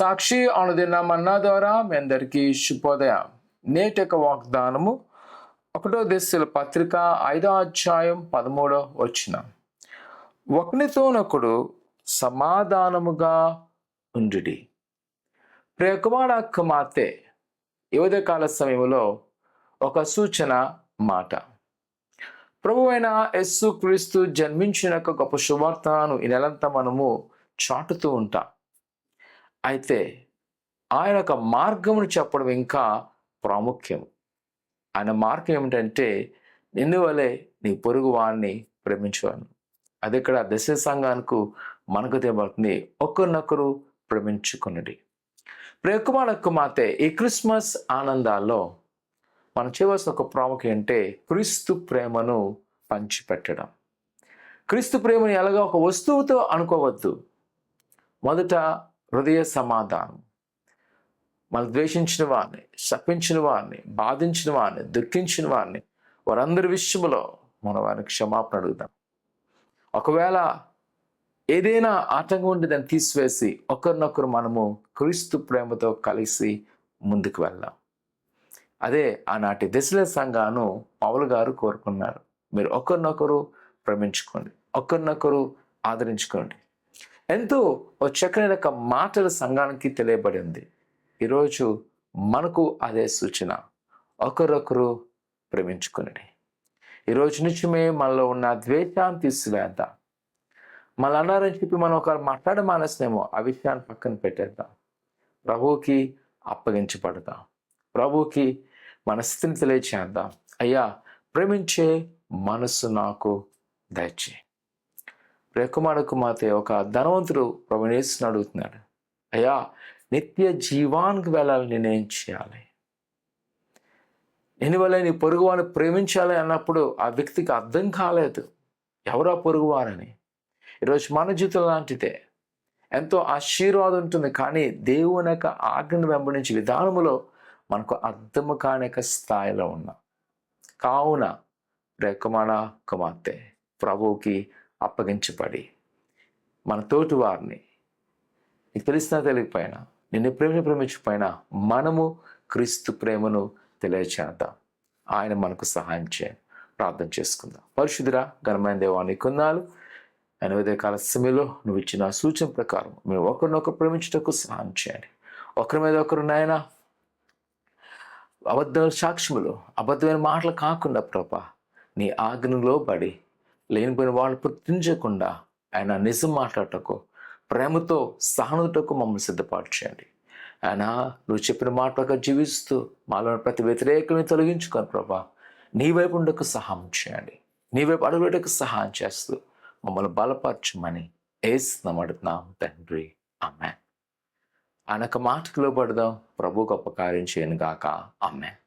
సాక్షి అనుదిన మన్నా ద్వారా మీ అందరికీ శుభోదయం. నేటి యొక్క వాగ్దానము 1 దశల పత్రిక 5వ అధ్యాయం 13వ వచనం. ఒకనితోనొకడు సమాధానముగా ఉండుడి. ప్రియ కుమార కుమార్తె, ఈ ఉదయకాల సమయంలో ఒక సూచన మాట. ప్రభువైన యేసు క్రీస్తు జన్మించిన గొప్ప శుభార్తను ఈ నెలంతా మనము చాటుతూ ఉంటాం. అయితే ఆయన యొక్క మార్గమును చెప్పడం ఇంకా ప్రాముఖ్యం. ఆయన మార్గం ఏమిటంటే, నిన్ను వలె నీ పొరుగు వాడిని ప్రేమించువాను. అది ఇక్కడ దశ సంఘానికి మనకు తేబడుతుంది. ఒకరినొకరు ప్రేమించుకున్నది. ప్రియకుమార కుమార్తె, ఈ క్రిస్మస్ ఆనందాల్లో మనం చేయవలసిన ఒక ప్రాముఖ్యం అంటే క్రీస్తు ప్రేమను పంచిపెట్టడం. క్రీస్తు ప్రేమను ఎలాగో ఒక వస్తువుతో అనుకోవద్దు. మొదట హృదయ సమాధానం. మనం ద్వేషించిన వారిని, శపించిన వారిని, బాధించిన వారిని, దుఃఖించిన వారిని, వారందరి విషయంలో మనం వారిని క్షమాపణ అడుగుదాం. ఒకవేళ ఏదైనా ఆటంకం ఉంటే దాన్ని తీసివేసి ఒకరినొకరు మనము క్రీస్తు ప్రేమతో కలిసి ముందుకు వెళ్దాం. అదే ఆనాటి దశల సంఘాను పౌలు గారు కోరుకున్నారు. మీరు ఒకరినొకరు ప్రేమించుకోండి, ఒకరినొకరు ఆదరించుకోండి. ఎంతో చక్కని ఒక మాటల సంఘానికి తెలియబడింది. ఈరోజు మనకు అదే సూచన, ఒకరొకరు ప్రేమించుకుని. ఈరోజు నుంచమే మనలో ఉన్న ద్వేషాన్ని తీసివేద్దాం. మళ్ళీ అన్నారని చెప్పి మనం ఒకరు మాట్లాడ మానేసినేమో ఆ విషయాన్ని పక్కన పెట్టేద్దాం. ప్రభువుకి అప్పగించబడదాం. ప్రభువుకి మన స్థితిని తెలియచేద్దాం. అయ్యా, ప్రేమించే మనస్సు నాకు దయచే. ప్రియకుమార కుమార్తె, ఒక ధనవంతుడు ప్రభువుని యేసుని అడుగుతున్నాడు, అయ్యా, నిత్య జీవానికి వెళ్ళాలని నేనేం చేయాలి? నేను వల్ల నీ పొరుగువారిని ప్రేమించాలి అన్నప్పుడు ఆ వ్యక్తికి అర్థం కాలేదు ఎవరా పొరుగువారని. ఈరోజు మన జీవితం లాంటిదే. ఎంతో ఆశీర్వాదం ఉంటుంది, కానీ దేవుని యొక్క ఆజ్ఞను వెంబడించే విధానములో మనకు అర్థము కాని స్థాయిలో ఉన్నాం. కావున ప్రియకుమార కుమార్తె, ప్రభువుకి అప్పగించబడి మన తోటి వారిని, నీకు తెలిసినా తెలియకపోయినా, నిన్ను ప్రేమించకపోయినా మనము క్రీస్తు ప్రేమను తెలియచేద్దాం. ఆయన మనకు సహాయం చేయండి. ప్రార్థన చేసుకుందాం. పరిశుద్ధుడా, ఘనమైన దేవా, నీ కొందాలు. ఆయన ఉదయకాల సమయంలో నువ్వు ఇచ్చిన సూచన ప్రకారం మేము ఒకరినొకరు ప్రేమించుటకు సహాయం చేయండి. ఒకరి మీద ఒకరు నాయన అబద్ధ సాక్ష్యములు, అబద్ధమైన మాటలు కాకుండా ప్రభా, నీ ఆజ్ఞలో పడి లేనిపోయిన వాళ్ళు పుట్టించకుండా ఆయన నిజం మాట్లాడటకు, ప్రేమతో సహనతకు మమ్మల్ని సిద్ధపాటు చేయండి. ఆయన నువ్వు చెప్పిన మాటలుగా జీవిస్తూ మాలో ప్రతి వ్యతిరేకని తొలగించుకొని ప్రభా, నీ వైపు ఉండకు సహాయం చేయండి. నీ వైపు అడుగుటకు సహాయం చేస్తూ మమ్మల్ని బలపరచమని యేసునామమున అడుగుతున్నాం తండ్రి, ఆమేన్. ఆయన యొక్క మాటకు లోబడదాం. ప్రభు గొప్ప కార్యం చేయను గాక. ఆమేన్.